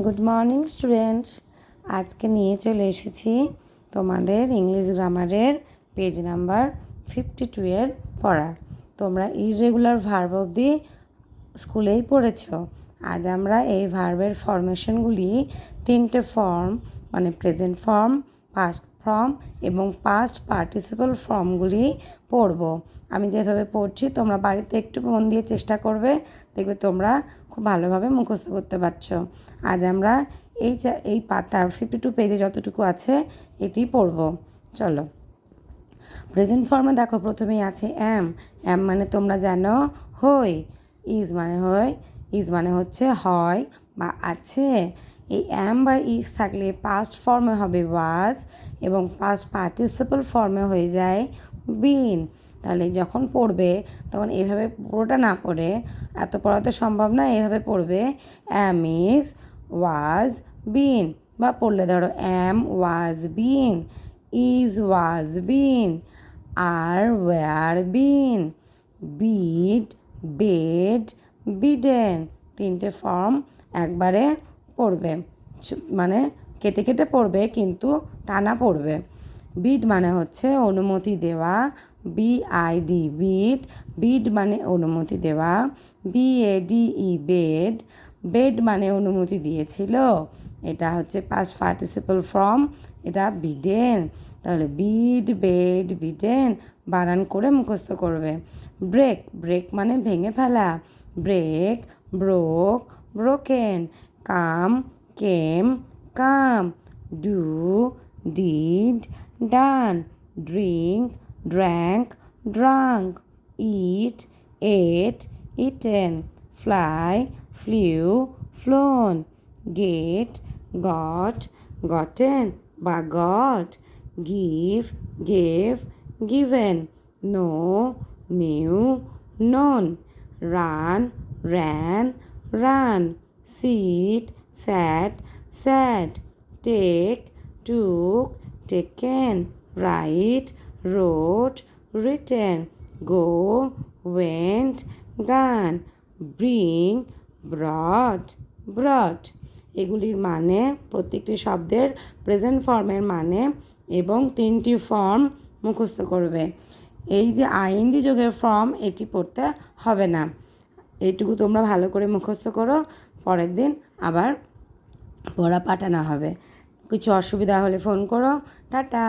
Good morning students. আজকে নিয়ে চলে এসেছি তোমাদের ইংলিশ গ্রামারের পেজ নাম্বার 52 এর পড়া। তোমরা ইররেগুলার ভার্ব অবধি স্কুলেই পড়েছ। আজ আমরা এই ভার্বের ফরমেশনগুলি তিনটে ফর্ম মানে প্রেজেন্ট ফর্ম, পাস্ট ফর্ম এবং পাস্ট পার্টিসিপল ফর্মগুলি পড়ব। আমি যেভাবে পড়ছি তোমরা বাড়িতে একটু মন দিয়ে চেষ্টা করবে, দেখবে তোমরা খুব ভালোভাবে মুখস্থ করতে পারছো। আজ আমরা এই পাতার 52 পেজে যতটুকু আছে এটি পড়ব। চলো, প্রেজেন্ট ফর্মে দেখো প্রথমেই আছে অ্যাম। অ্যাম মানে তোমরা জানো হই। ইজ মানে হচ্ছে হয় বা আছে। এই অ্যাম বা ইজ থাকলে পাস্ট ফর্মে হবে ওয়াজ এবং পাস্ট পার্টিসিপল ফর্মে হয়ে যায় বিন। তাহলে যখন পড়বে তখন এভাবে পুরোটা না পড়ে, এত পড়া তো সম্ভব না, এভাবে পড়বে অ্যাম ইজ ওয়াজ বিন, বা পড়লে ধরো am was been, is was been, আর were been, bid bade bidden. তিনটে ফর্ম একবারে পড়বে, মানে কেটে কেটে পড়বে কিন্তু টানা পড়বে। বিড মানে হচ্ছে অনুমতি দেওয়া, বিআইডি বিড, বিড মানে অনুমতি দেওয়া, বিএডিই বেড, বেড মানে অনুমতি দিয়েছিল, এটা হচ্ছে পাস্ট পার্টিসিপল ফর্ম, এটা বিডেন। তাহলে বিড বেড বিডেন বানান করে মুখস্থ করবে। ব্রেক, ব্রেক মানে ভেঙে ফেলা, break broke broken, come came come, do did done, drink drank drunk, eat ate eaten, fly flew flown, get got gotten বা got, give gave given, know knew known, run ran run, sit sat sat, take took taken, write wrote written, go went gone, bring brought brought। এগুলির মানে প্রত্যেকটি শব্দের present ফর্মের মানে এবং তিনটি form মুখস্থ করবে। এই যে আইএনজি যোগের ফর্ম এটি পড়তে হবে না। এইটুকু তোমরা ভালো করে মুখস্থ করো, পরের দিন আবার পড়া পাঠানো হবে। কিছু অসুবিধা হলে ফোন করো। টাটা।